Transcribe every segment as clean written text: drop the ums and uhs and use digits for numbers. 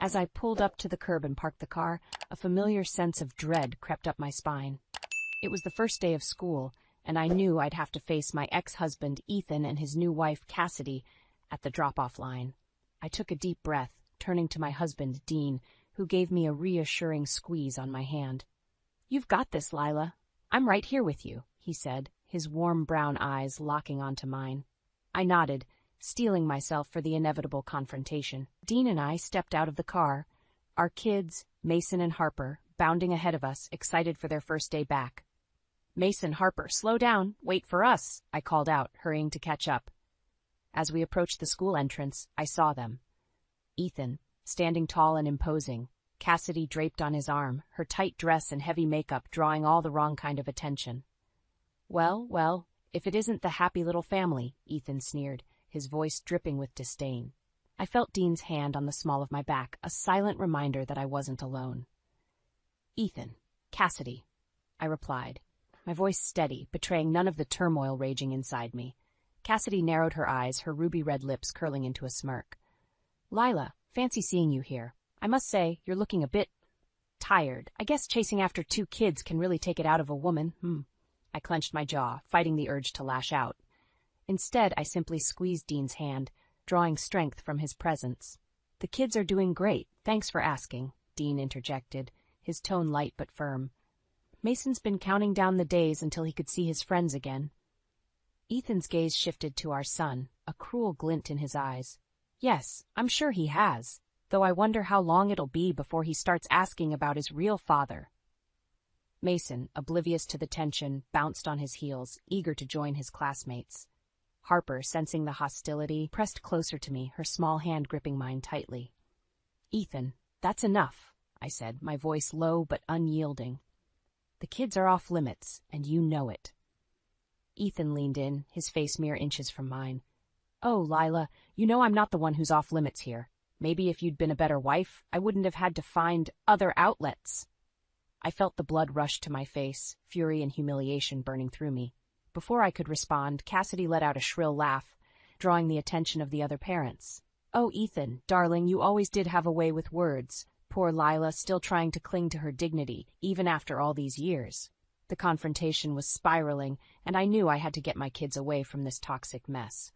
As I pulled up to the curb and parked the car, a familiar sense of dread crept up my spine. It was the first day of school, and I knew I'd have to face my ex-husband Ethan and his new wife Cassidy at the drop-off line. I took a deep breath, turning to my husband, Dean, who gave me a reassuring squeeze on my hand. "You've got this, Lila. I'm right here with you," he said, his warm brown eyes locking onto mine. I nodded, steeling myself for the inevitable confrontation. Dean and I stepped out of the car, our kids, Mason and Harper, bounding ahead of us, excited for their first day back. "Mason, Harper, slow down, wait for us," I called out, hurrying to catch up. As we approached the school entrance, I saw them. Ethan, standing tall and imposing, Cassidy draped on his arm, her tight dress and heavy makeup drawing all the wrong kind of attention. Well, if it isn't the happy little family," Ethan sneered, his voice dripping with disdain. I felt Dean's hand on the small of my back, a silent reminder that I wasn't alone. "Ethan, Cassidy," I replied, my voice steady, betraying none of the turmoil raging inside me. Cassidy narrowed her eyes, her ruby-red lips curling into a smirk. "Lila, fancy seeing you here. I must say, you're looking a bit tired. I guess chasing after 2 kids can really take it out of a woman." I clenched my jaw, fighting the urge to lash out. Instead, I simply squeezed Dean's hand, drawing strength from his presence. "The kids are doing great, thanks for asking," Dean interjected, his tone light but firm. "Mason's been counting down the days until he could see his friends again." Ethan's gaze shifted to our son, a cruel glint in his eyes. "Yes, I'm sure he has, though I wonder how long it'll be before he starts asking about his real father." Mason, oblivious to the tension, bounced on his heels, eager to join his classmates. Harper, sensing the hostility, pressed closer to me, her small hand gripping mine tightly. "Ethan, that's enough," I said, my voice low but unyielding. "The kids are off limits, and you know it." Ethan leaned in, his face mere inches from mine. "Oh, Lila, you know I'm not the one who's off limits here. Maybe if you'd been a better wife, I wouldn't have had to find other outlets." I felt the blood rush to my face, fury and humiliation burning through me. Before I could respond, Cassidy let out a shrill laugh, drawing the attention of the other parents. "Oh, Ethan, darling, you always did have a way with words," poor Lila, still trying to cling to her dignity, even after all these years. The confrontation was spiraling, and I knew I had to get my kids away from this toxic mess.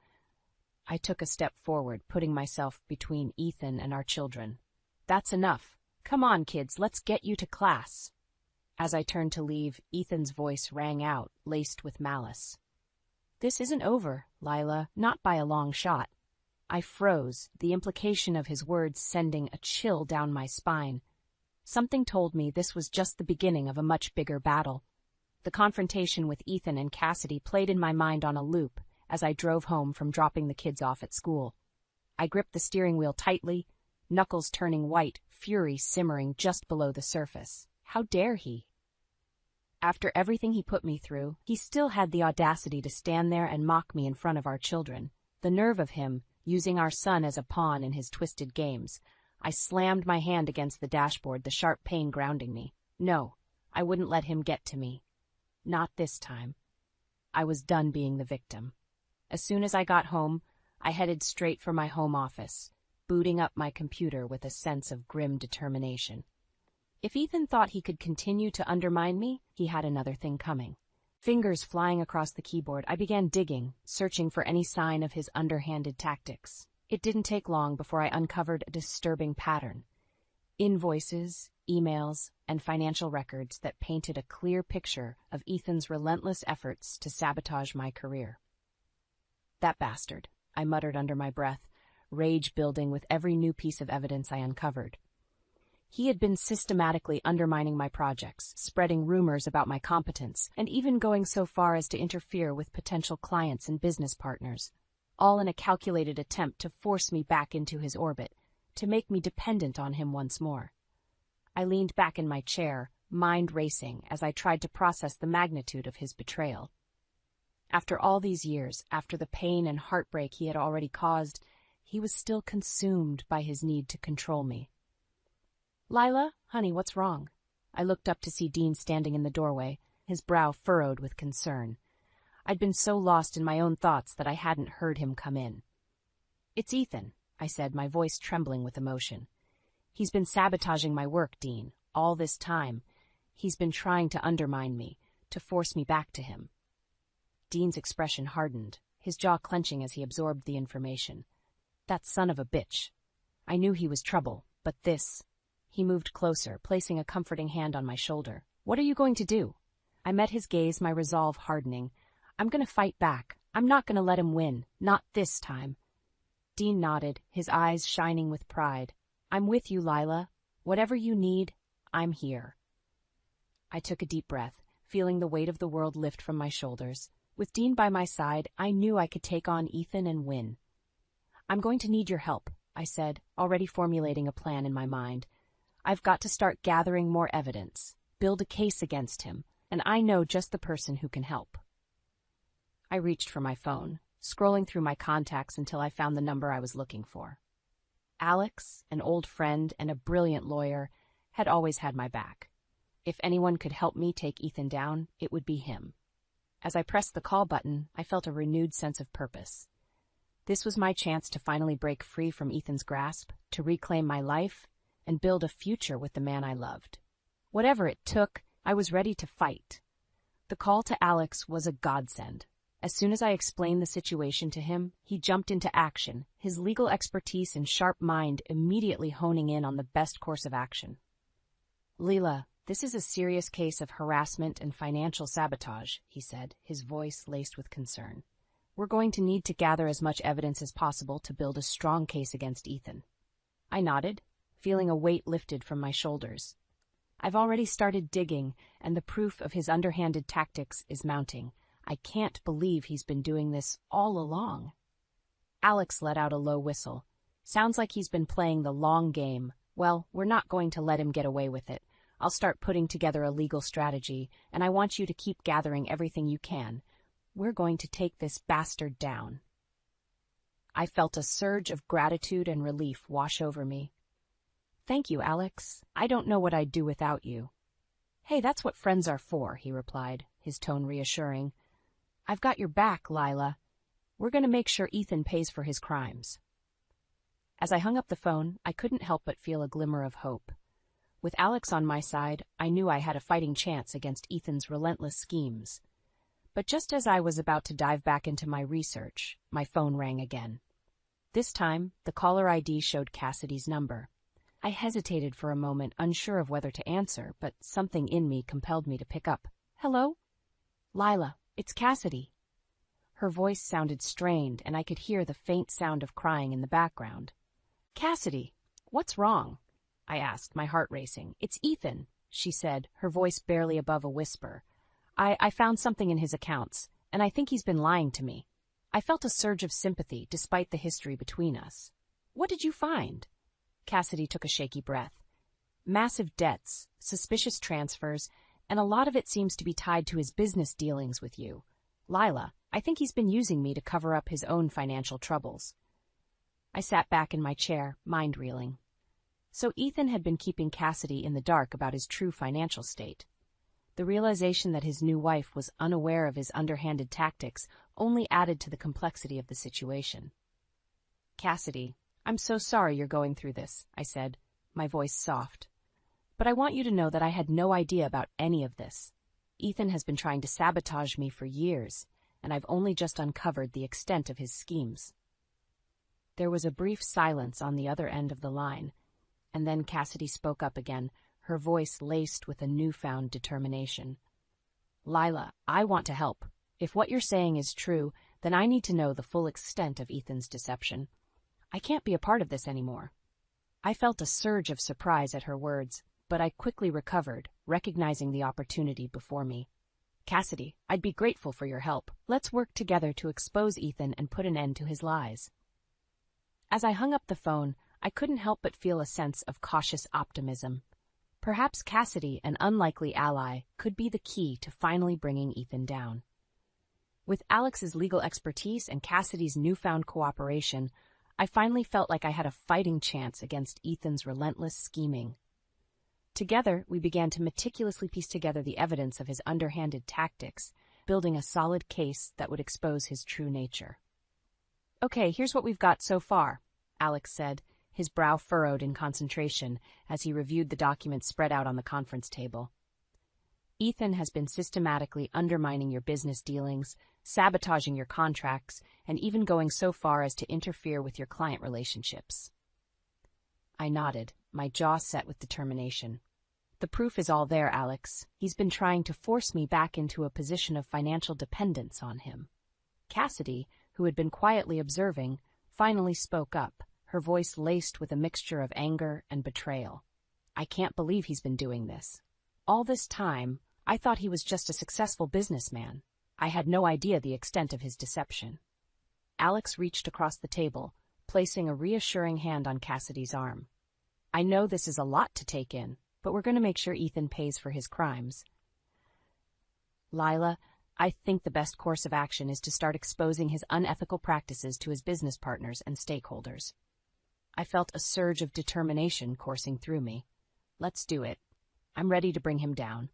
I took a step forward, putting myself between Ethan and our children. "That's enough. Come on, kids, let's get you to class." As I turned to leave, Ethan's voice rang out, laced with malice. "This isn't over, Lila, not by a long shot." I froze, the implication of his words sending a chill down my spine. Something told me this was just the beginning of a much bigger battle. The confrontation with Ethan and Cassidy played in my mind on a loop as I drove home from dropping the kids off at school. I gripped the steering wheel tightly, knuckles turning white, fury simmering just below the surface. How dare he? After everything he put me through, he still had the audacity to stand there and mock me in front of our children. The nerve of him, using our son as a pawn in his twisted games. I slammed my hand against the dashboard, the sharp pain grounding me. No, I wouldn't let him get to me. Not this time. I was done being the victim. As soon as I got home, I headed straight for my home office, booting up my computer with a sense of grim determination. If Ethan thought he could continue to undermine me, he had another thing coming. Fingers flying across the keyboard, I began digging, searching for any sign of his underhanded tactics. It didn't take long before I uncovered a disturbing pattern. Invoices, emails, and financial records that painted a clear picture of Ethan's relentless efforts to sabotage my career. "That bastard," I muttered under my breath, rage building with every new piece of evidence I uncovered. He had been systematically undermining my projects, spreading rumors about my competence, and even going so far as to interfere with potential clients and business partners, all in a calculated attempt to force me back into his orbit, to make me dependent on him once more. I leaned back in my chair, mind racing, as I tried to process the magnitude of his betrayal. After all these years, after the pain and heartbreak he had already caused, he was still consumed by his need to control me. "Lila, honey, what's wrong?" I looked up to see Dean standing in the doorway, his brow furrowed with concern. I'd been so lost in my own thoughts that I hadn't heard him come in. "It's Ethan," I said, my voice trembling with emotion. He's been sabotaging my work, Dean, all this time. He's been trying to undermine me, to force me back to him. Dean's expression hardened, his jaw clenching as he absorbed the information. That son of a bitch. I knew he was trouble, but this... He moved closer, placing a comforting hand on my shoulder. What are you going to do? I met his gaze, my resolve hardening. I'm going to fight back. I'm not going to let him win. Not this time. Dean nodded, his eyes shining with pride. I'm with you, Lila. Whatever you need, I'm here. I took a deep breath, feeling the weight of the world lift from my shoulders. With Dean by my side, I knew I could take on Ethan and win. I'm going to need your help, I said, already formulating a plan in my mind. I've got to start gathering more evidence, build a case against him, and I know just the person who can help. I reached for my phone, scrolling through my contacts until I found the number I was looking for. Alex, an old friend and a brilliant lawyer, had always had my back. If anyone could help me take Ethan down, it would be him. As I pressed the call button, I felt a renewed sense of purpose. This was my chance to finally break free from Ethan's grasp, to reclaim my life, and build a future with the man I loved. Whatever it took, I was ready to fight. The call to Alex was a godsend. As soon as I explained the situation to him, he jumped into action, his legal expertise and sharp mind immediately honing in on the best course of action. Leela, this is a serious case of harassment and financial sabotage, he said, his voice laced with concern. We're going to need to gather as much evidence as possible to build a strong case against Ethan. I nodded, feeling a weight lifted from my shoulders. I've already started digging, and the proof of his underhanded tactics is mounting. I can't believe he's been doing this all along. Alex let out a low whistle. Sounds like he's been playing the long game. Well, we're not going to let him get away with it. I'll start putting together a legal strategy, and I want you to keep gathering everything you can. We're going to take this bastard down. I felt a surge of gratitude and relief wash over me. Thank you, Alex. I don't know what I'd do without you. Hey, that's what friends are for, he replied, his tone reassuring. I've got your back, Lila. We're going to make sure Ethan pays for his crimes. As I hung up the phone, I couldn't help but feel a glimmer of hope. With Alex on my side, I knew I had a fighting chance against Ethan's relentless schemes. But just as I was about to dive back into my research, my phone rang again. This time, the caller ID showed Cassidy's number. I hesitated for a moment, unsure of whether to answer, but something in me compelled me to pick up. Hello? Lila, it's Cassidy. Her voice sounded strained, and I could hear the faint sound of crying in the background. Cassidy, what's wrong? I asked, my heart racing. It's Ethan, she said, her voice barely above a whisper. I found something in his accounts, and I think he's been lying to me. I felt a surge of sympathy despite the history between us. What did you find? Cassidy took a shaky breath. Massive debts, suspicious transfers, and a lot of it seems to be tied to his business dealings with you. Lila, I think he's been using me to cover up his own financial troubles. I sat back in my chair, mind reeling. So Ethan had been keeping Cassidy in the dark about his true financial state. The realization that his new wife was unaware of his underhanded tactics only added to the complexity of the situation. Cassidy, I'm so sorry you're going through this, I said, my voice soft. But I want you to know that I had no idea about any of this. Ethan has been trying to sabotage me for years, and I've only just uncovered the extent of his schemes. There was a brief silence on the other end of the line, and then Cassidy spoke up again, her voice laced with a newfound determination. Lila, I want to help. If what you're saying is true, then I need to know the full extent of Ethan's deception. I can't be a part of this anymore. I felt a surge of surprise at her words, but I quickly recovered, recognizing the opportunity before me. Cassidy, I'd be grateful for your help. Let's work together to expose Ethan and put an end to his lies. As I hung up the phone, I couldn't help but feel a sense of cautious optimism. Perhaps Cassidy, an unlikely ally, could be the key to finally bringing Ethan down. With Alex's legal expertise and Cassidy's newfound cooperation, I finally felt like I had a fighting chance against Ethan's relentless scheming. Together, we began to meticulously piece together the evidence of his underhanded tactics, building a solid case that would expose his true nature. Okay, here's what we've got so far, Alex said, his brow furrowed in concentration as he reviewed the documents spread out on the conference table. Ethan has been systematically undermining your business dealings, sabotaging your contracts, and even going so far as to interfere with your client relationships. I nodded, my jaw set with determination. The proof is all there, Alex. He's been trying to force me back into a position of financial dependence on him. Cassidy, who had been quietly observing, finally spoke up, her voice laced with a mixture of anger and betrayal. I can't believe he's been doing this. All this time, I thought he was just a successful businessman. I had no idea the extent of his deception. Alex reached across the table, placing a reassuring hand on Cassidy's arm. I know this is a lot to take in, but we're going to make sure Ethan pays for his crimes. Lila, I think the best course of action is to start exposing his unethical practices to his business partners and stakeholders. I felt a surge of determination coursing through me. Let's do it. I'm ready to bring him down.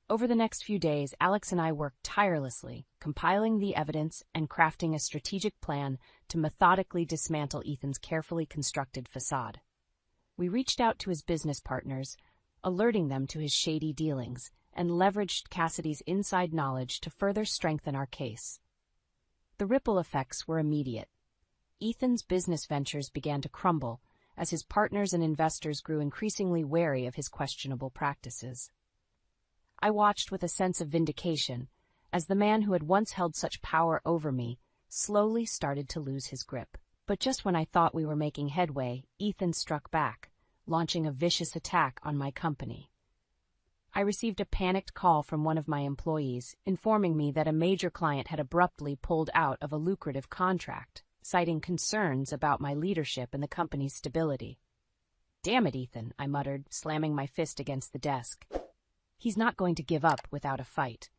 Over the next few days, Alex and I worked tirelessly, compiling the evidence and crafting a strategic plan to methodically dismantle Ethan's carefully constructed facade. We reached out to his business partners, alerting them to his shady dealings, and leveraged Cassidy's inside knowledge to further strengthen our case. The ripple effects were immediate. Ethan's business ventures began to crumble as his partners and investors grew increasingly wary of his questionable practices. I watched with a sense of vindication as the man who had once held such power over me slowly started to lose his grip. But just when I thought we were making headway, Ethan struck back, launching a vicious attack on my company. I received a panicked call from one of my employees, informing me that a major client had abruptly pulled out of a lucrative contract, citing concerns about my leadership and the company's stability. "Damn it, Ethan," I muttered, slamming my fist against the desk. "He's not going to give up without a fight."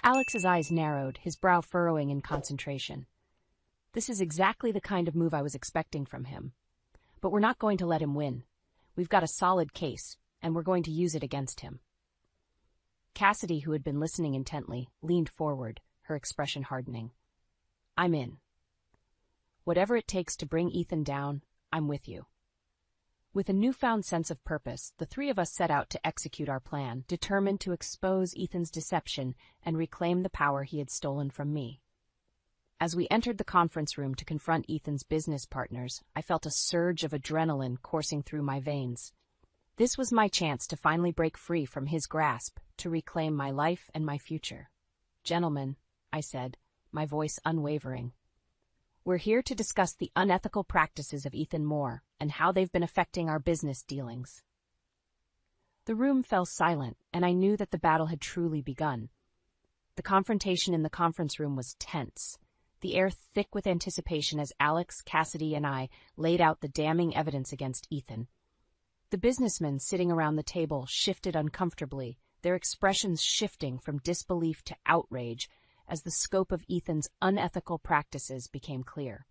Alex's eyes narrowed, his brow furrowing in concentration. This is exactly the kind of move I was expecting from him. But we're not going to let him win. We've got a solid case, and we're going to use it against him. Cassidy, who had been listening intently, leaned forward, her expression hardening. "I'm in. Whatever it takes to bring Ethan down, I'm with you." With a newfound sense of purpose, the three of us set out to execute our plan, determined to expose Ethan's deception and reclaim the power he had stolen from me. As we entered the conference room to confront Ethan's business partners, I felt a surge of adrenaline coursing through my veins. This was my chance to finally break free from his grasp, to reclaim my life and my future. "Gentlemen," I said, my voice unwavering, "we're here to discuss the unethical practices of Ethan Moore and how they've been affecting our business dealings." The room fell silent, and I knew that the battle had truly begun. The confrontation in the conference room was tense, the air thick with anticipation as Alex, Cassidy, and I laid out the damning evidence against Ethan. The businessmen sitting around the table shifted uncomfortably, their expressions shifting from disbelief to outrage as the scope of Ethan's unethical practices became clear.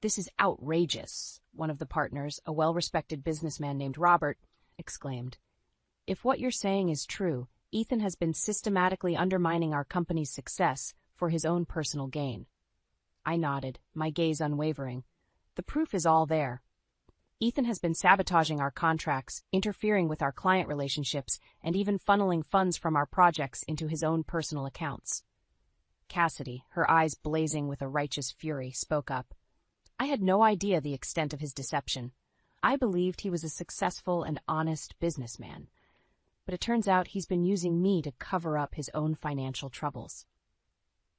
"This is outrageous," one of the partners, a well-respected businessman named Robert, exclaimed. "If what you're saying is true, Ethan has been systematically undermining our company's success for his own personal gain." I nodded, my gaze unwavering. "The proof is all there. Ethan has been sabotaging our contracts, interfering with our client relationships, and even funneling funds from our projects into his own personal accounts." Cassidy, her eyes blazing with a righteous fury, spoke up. "I had no idea the extent of his deception. I believed he was a successful and honest businessman. But it turns out he's been using me to cover up his own financial troubles."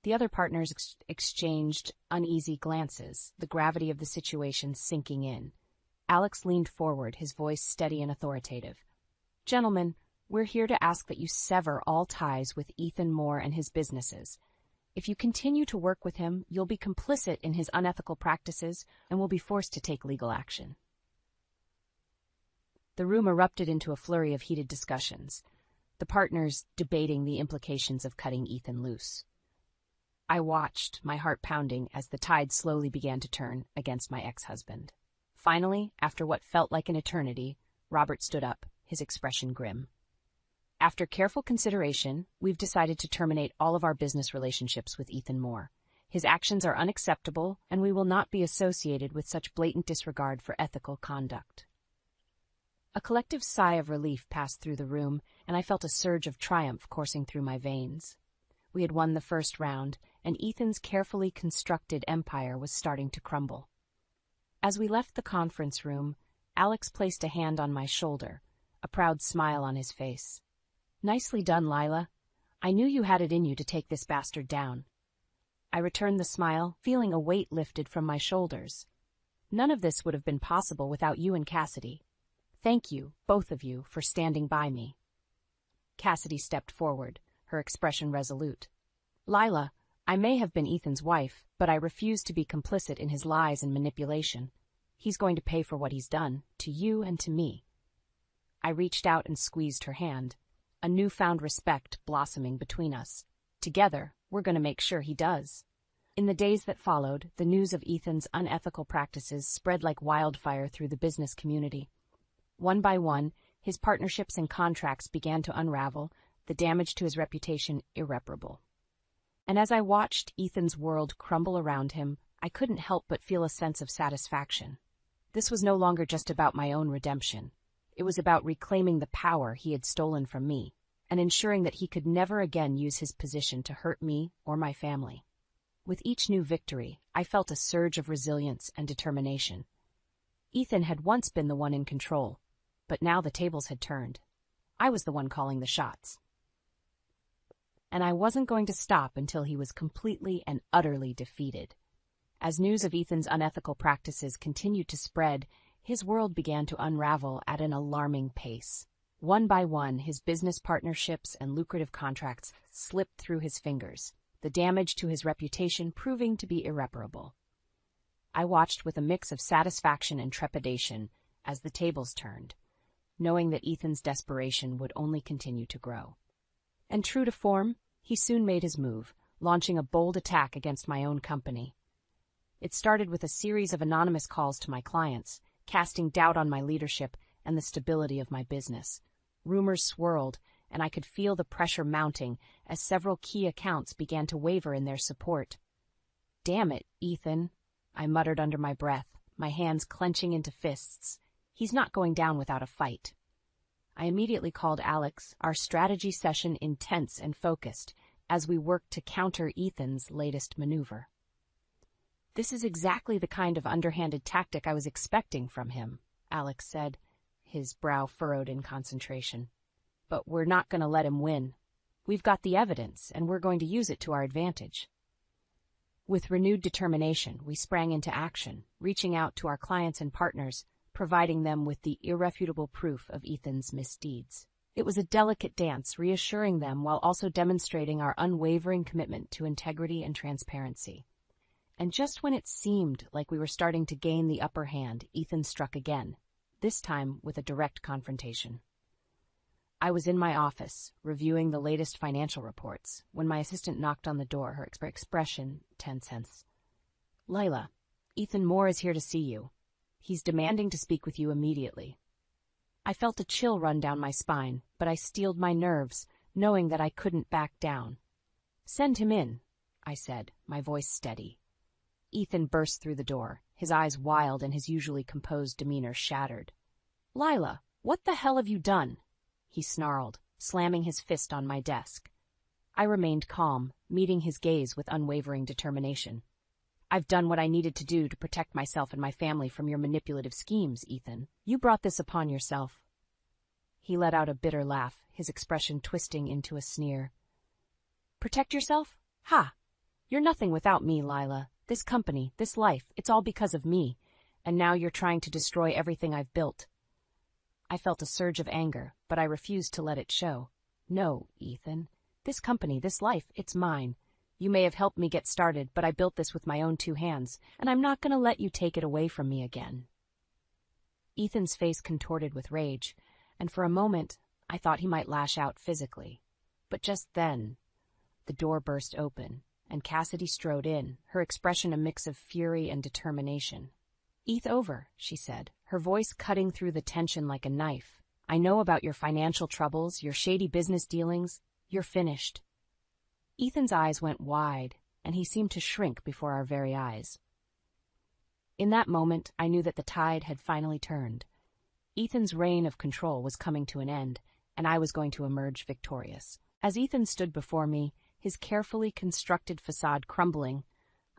The other partners exchanged uneasy glances, the gravity of the situation sinking in. Alex leaned forward, his voice steady and authoritative. "Gentlemen, we're here to ask that you sever all ties with Ethan Moore and his businesses. If you continue to work with him, you'll be complicit in his unethical practices and will be forced to take legal action." The room erupted into a flurry of heated discussions, the partners debating the implications of cutting Ethan loose. I watched, my heart pounding, as the tide slowly began to turn against my ex-husband. Finally, after what felt like an eternity, Robert stood up, his expression grim. "After careful consideration, we've decided to terminate all of our business relationships with Ethan Moore. His actions are unacceptable, and we will not be associated with such blatant disregard for ethical conduct." A collective sigh of relief passed through the room, and I felt a surge of triumph coursing through my veins. We had won the first round, and Ethan's carefully constructed empire was starting to crumble. As we left the conference room, Alex placed a hand on my shoulder, a proud smile on his face. "Nicely done, Lila. I knew you had it in you to take this bastard down." I returned the smile, feeling a weight lifted from my shoulders. None of this would have been possible without you and Cassidy. Thank you, both of you, for standing by me. Cassidy stepped forward, her expression resolute. "Lila, I may have been Ethan's wife, but I refuse to be complicit in his lies and manipulation. He's going to pay for what he's done, to you and to me." I reached out and squeezed her hand, a newfound respect blossoming between us. Together, we're going to make sure he does. In the days that followed, the news of Ethan's unethical practices spread like wildfire through the business community. One by one, his partnerships and contracts began to unravel, the damage to his reputation irreparable. And as I watched Ethan's world crumble around him, I couldn't help but feel a sense of satisfaction. This was no longer just about my own redemption. It was about reclaiming the power he had stolen from me, and ensuring that he could never again use his position to hurt me or my family. With each new victory, I felt a surge of resilience and determination. Ethan had once been the one in control, but now the tables had turned. I was the one calling the shots. And I wasn't going to stop until he was completely and utterly defeated. As news of Ethan's unethical practices continued to spread, his world began to unravel at an alarming pace. One by one, his business partnerships and lucrative contracts slipped through his fingers, the damage to his reputation proving to be irreparable. I watched with a mix of satisfaction and trepidation as the tables turned, knowing that Ethan's desperation would only continue to grow. And true to form, he soon made his move, launching a bold attack against my own company. It started with a series of anonymous calls to my clients, casting doubt on my leadership and the stability of my business. Rumors swirled, and I could feel the pressure mounting as several key accounts began to waver in their support. "Damn it, Ethan," I muttered under my breath, my hands clenching into fists. "He's not going down without a fight." I immediately called Alex, our strategy session intense and focused, as we worked to counter Ethan's latest maneuver. "This is exactly the kind of underhanded tactic I was expecting from him," Alex said, his brow furrowed in concentration. "But we're not going to let him win. We've got the evidence, and we're going to use it to our advantage." With renewed determination, we sprang into action, reaching out to our clients and partners, providing them with the irrefutable proof of Ethan's misdeeds. It was a delicate dance, reassuring them while also demonstrating our unwavering commitment to integrity and transparency. And just when it seemed like we were starting to gain the upper hand, Ethan struck again, this time with a direct confrontation. I was in my office, reviewing the latest financial reports, when my assistant knocked on the door, her expression tense. "Lila, Ethan Moore is here to see you. He's demanding to speak with you immediately." I felt a chill run down my spine, but I steeled my nerves, knowing that I couldn't back down. "Send him in," I said, my voice steady. Ethan burst through the door, his eyes wild and his usually composed demeanor shattered. "Lila, what the hell have you done?" he snarled, slamming his fist on my desk. I remained calm, meeting his gaze with unwavering determination. "I've done what I needed to do to protect myself and my family from your manipulative schemes, Ethan. You brought this upon yourself." He let out a bitter laugh, his expression twisting into a sneer. "Protect yourself? Ha! You're nothing without me, Lila. This company, this life, it's all because of me, and now you're trying to destroy everything I've built." I felt a surge of anger, but I refused to let it show. "No, Ethan. This company, this life, it's mine. You may have helped me get started, but I built this with my own 2 hands, and I'm not going to let you take it away from me again." Ethan's face contorted with rage, and for a moment I thought he might lash out physically. But just then, the door burst open, and Cassidy strode in, her expression a mix of fury and determination. "Eth over," she said, her voice cutting through the tension like a knife. "I know about your financial troubles, your shady business dealings. You're finished." Ethan's eyes went wide, and he seemed to shrink before our very eyes. In that moment, I knew that the tide had finally turned. Ethan's reign of control was coming to an end, and I was going to emerge victorious. As Ethan stood before me, his carefully constructed facade crumbling,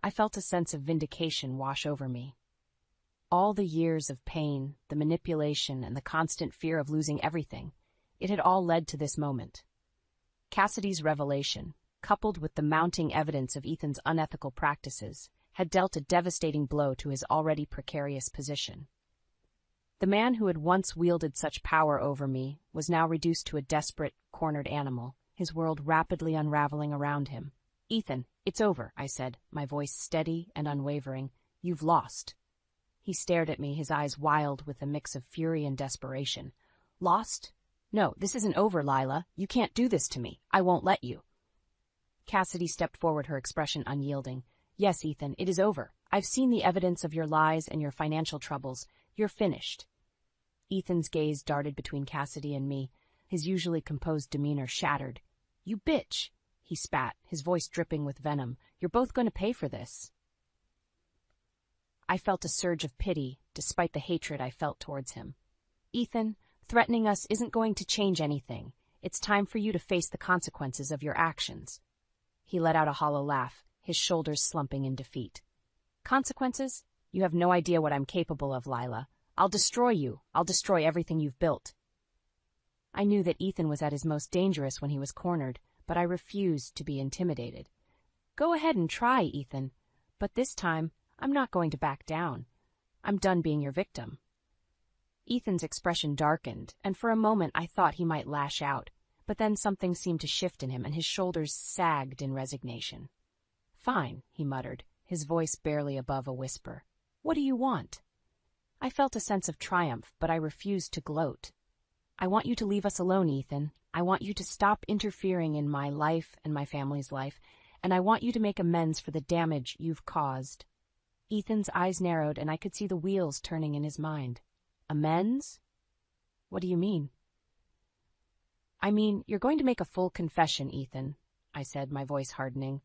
I felt a sense of vindication wash over me. All the years of pain, the manipulation, and the constant fear of losing everything, it had all led to this moment. Cassidy's revelation, coupled with the mounting evidence of Ethan's unethical practices, had dealt a devastating blow to his already precarious position. The man who had once wielded such power over me was now reduced to a desperate, cornered animal, his world rapidly unraveling around him. "Ethan, it's over," I said, my voice steady and unwavering. "You've lost." He stared at me, his eyes wild with a mix of fury and desperation. "Lost? No, this isn't over, Lila. You can't do this to me. I won't let you." Cassidy stepped forward, her expression unyielding. "Yes, Ethan, it is over. I've seen the evidence of your lies and your financial troubles. You're finished." Ethan's gaze darted between Cassidy and me, his usually composed demeanor shattered. "You bitch!" he spat, his voice dripping with venom. "You're both going to pay for this." I felt a surge of pity, despite the hatred I felt towards him. "Ethan, threatening us isn't going to change anything. It's time for you to face the consequences of your actions." He let out a hollow laugh, his shoulders slumping in defeat. "Consequences? You have no idea what I'm capable of, Lila. I'll destroy you. I'll destroy everything you've built." I knew that Ethan was at his most dangerous when he was cornered, but I refused to be intimidated. "Go ahead and try, Ethan. But this time, I'm not going to back down. I'm done being your victim." Ethan's expression darkened, and for a moment I thought he might lash out, but then something seemed to shift in him, and his shoulders sagged in resignation. "Fine," he muttered, his voice barely above a whisper. "What do you want?" I felt a sense of triumph, but I refused to gloat. "I want you to leave us alone, Ethan. I want you to stop interfering in my life and my family's life, and I want you to make amends for the damage you've caused." Ethan's eyes narrowed, and I could see the wheels turning in his mind. "Amends? What do you mean?" "I mean, you're going to make a full confession, Ethan," I said, my voice hardening.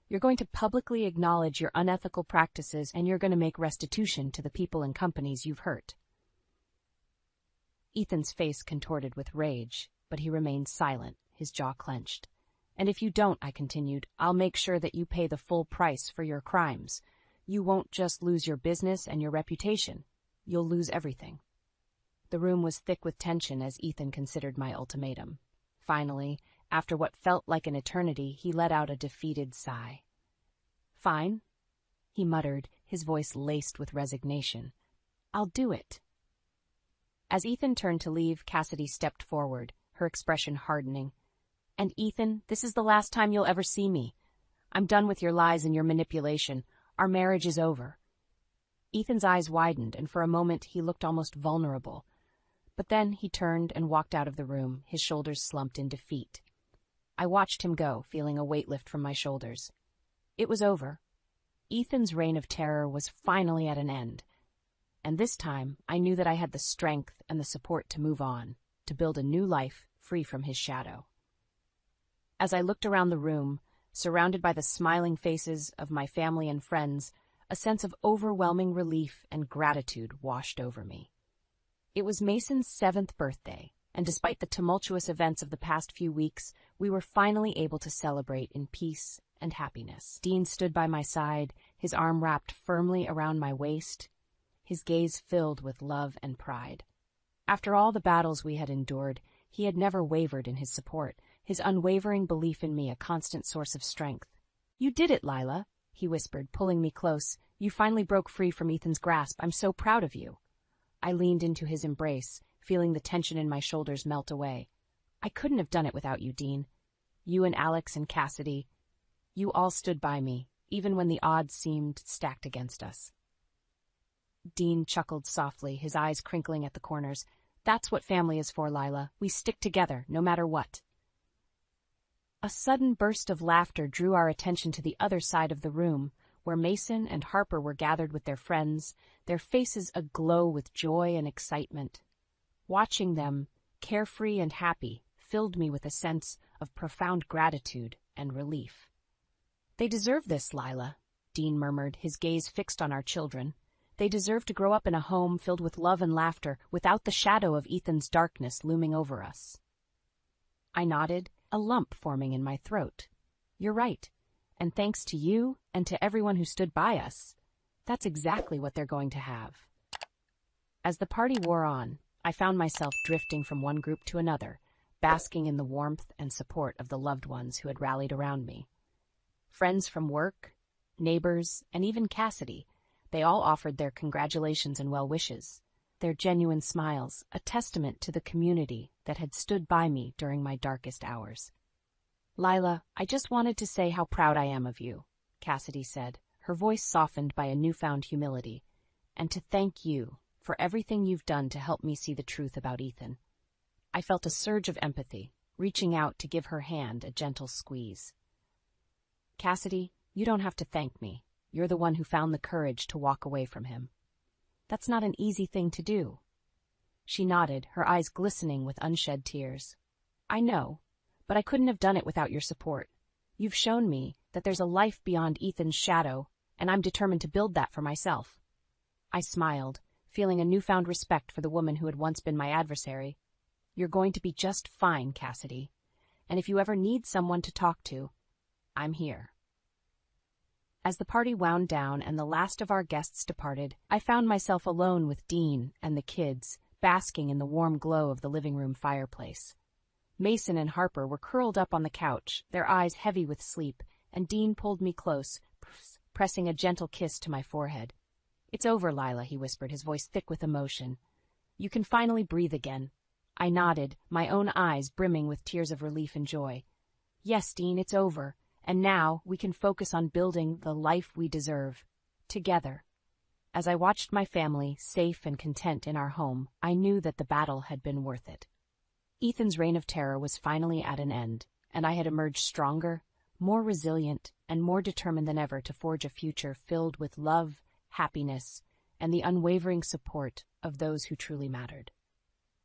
"You're going to publicly acknowledge your unethical practices, and you're going to make restitution to the people and companies you've hurt." Ethan's face contorted with rage, but he remained silent, his jaw clenched. "And if you don't," I continued, "I'll make sure that you pay the full price for your crimes. You won't just lose your business and your reputation. You'll lose everything." The room was thick with tension as Ethan considered my ultimatum. Finally, after what felt like an eternity, he let out a defeated sigh. "Fine," he muttered, his voice laced with resignation. "I'll do it." As Ethan turned to leave, Cassidy stepped forward, her expression hardening. "And Ethan, this is the last time you'll ever see me. I'm done with your lies and your manipulation. Our marriage is over." Ethan's eyes widened, and for a moment he looked almost vulnerable. But then he turned and walked out of the room, his shoulders slumped in defeat. I watched him go, feeling a weight lift from my shoulders. It was over. Ethan's reign of terror was finally at an end. And this time, I knew that I had the strength and the support to move on, to build a new life free from his shadow. As I looked around the room, surrounded by the smiling faces of my family and friends, a sense of overwhelming relief and gratitude washed over me. It was Mason's 7th birthday, and despite the tumultuous events of the past few weeks, we were finally able to celebrate in peace and happiness. Dean stood by my side, his arm wrapped firmly around my waist, his gaze filled with love and pride. After all the battles we had endured, he had never wavered in his support, his unwavering belief in me a constant source of strength. "You did it, Lila," he whispered, pulling me close. "You finally broke free from Ethan's grasp. I'm so proud of you." I leaned into his embrace, feeling the tension in my shoulders melt away. "I couldn't have done it without you, Dean. You and Alex and Cassidy, you all stood by me, even when the odds seemed stacked against us." Dean chuckled softly, his eyes crinkling at the corners. "That's what family is for, Lila. We stick together, no matter what." A sudden burst of laughter drew our attention to the other side of the room, where Mason and Harper were gathered with their friends, their faces aglow with joy and excitement. Watching them, carefree and happy, filled me with a sense of profound gratitude and relief. They deserve this, Lila, Dean murmured, his gaze fixed on our children. They deserve to grow up in a home filled with love and laughter, without the shadow of Ethan's darkness looming over us. I nodded, a lump forming in my throat. You're right, and thanks to you and to everyone who stood by us, that's exactly what they're going to have. As the party wore on, I found myself drifting from one group to another, basking in the warmth and support of the loved ones who had rallied around me. Friends from work, neighbors, and even Cassidy, they all offered their congratulations and well wishes, their genuine smiles, a testament to the community that had stood by me during my darkest hours. Lila, I just wanted to say how proud I am of you, Cassidy said, her voice softened by a newfound humility, and to thank you for everything you've done to help me see the truth about Ethan. I felt a surge of empathy, reaching out to give her hand a gentle squeeze. Cassidy, you don't have to thank me. You're the one who found the courage to walk away from him. That's not an easy thing to do. She nodded, her eyes glistening with unshed tears. I know, but I couldn't have done it without your support. You've shown me that there's a life beyond Ethan's shadow, and I'm determined to build that for myself. I smiled, feeling a newfound respect for the woman who had once been my adversary. You're going to be just fine, Cassidy, and if you ever need someone to talk to, I'm here. As the party wound down and the last of our guests departed, I found myself alone with Dean and the kids, basking in the warm glow of the living room fireplace. Mason and Harper were curled up on the couch, their eyes heavy with sleep, and Dean pulled me close, pressing a gentle kiss to my forehead. It's over, Lila, he whispered, his voice thick with emotion. You can finally breathe again. I nodded, my own eyes brimming with tears of relief and joy. Yes, Dean, it's over, and now we can focus on building the life we deserve, together. As I watched my family, safe and content in our home, I knew that the battle had been worth it. Ethan's reign of terror was finally at an end, and I had emerged stronger, more resilient, and more determined than ever to forge a future filled with love, happiness, and the unwavering support of those who truly mattered.